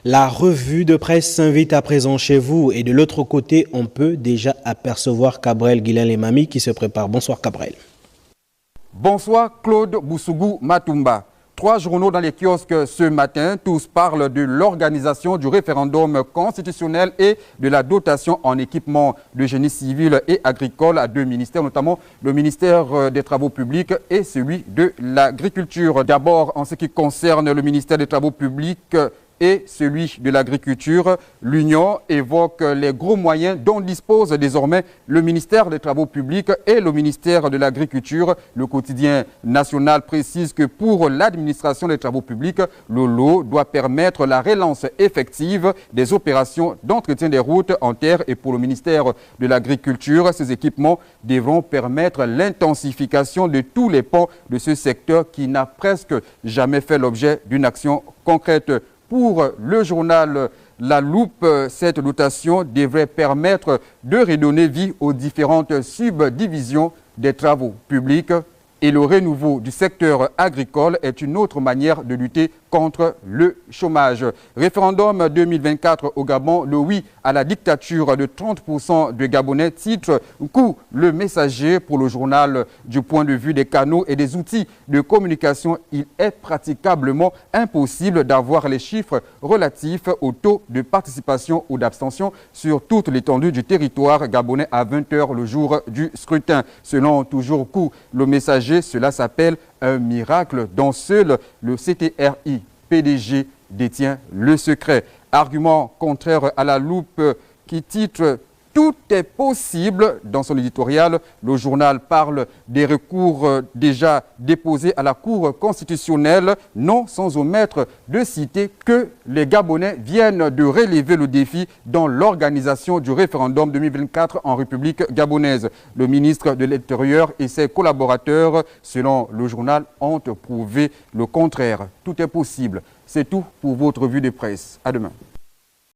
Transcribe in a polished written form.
La revue de presse s'invite à présent chez vous et de l'autre côté, on peut déjà apercevoir Cabrel Guilain-Lemami qui se prépare. Bonsoir Cabrel. Bonsoir Claude Boussougou Matumba. 3 journaux dans les kiosques ce matin, tous parlent de l'organisation du référendum constitutionnel et de la dotation en équipement de génie civil et agricole à 2 ministères, notamment le ministère des Travaux publics et celui de l'Agriculture. D'abord, en ce qui concerne le ministère des Travaux publics et celui de l'Agriculture, l'Union évoque les gros moyens dont dispose désormais le ministère des Travaux publics et le ministère de l'Agriculture. Le quotidien national précise que pour l'administration des Travaux publics, le lot doit permettre la relance effective des opérations d'entretien des routes en terre, et pour le ministère de l'Agriculture, ces équipements devront permettre l'intensification de tous les pans de ce secteur qui n'a presque jamais fait l'objet d'une action concrète. Pour le journal La Loupe, cette dotation devrait permettre de redonner vie aux différentes subdivisions des travaux publics. Et le renouveau du secteur agricole est une autre manière de lutter contre le chômage. Référendum 2024 au Gabon, le oui à la dictature de 30% de Gabonais, titre coup le messager pour le journal. Du point de vue des canaux et des outils de communication, il est praticablement impossible d'avoir les chiffres relatifs au taux de participation ou d'abstention sur toute l'étendue du territoire gabonais à 20 h le jour du scrutin. Selon toujours coup le messager, cela s'appelle un miracle dont seul le CTRI PDG détient le secret. Argument contraire à La Loupe qui titre « Tout est possible » dans son éditorial. Le journal parle des recours déjà déposés à la Cour constitutionnelle, non sans omettre de citer que les Gabonais viennent de relever le défi dans l'organisation du référendum 2024 en République gabonaise. Le ministre de l'Intérieur et ses collaborateurs, selon le journal, ont prouvé le contraire. Tout est possible. C'est tout pour votre revue de presse. À demain.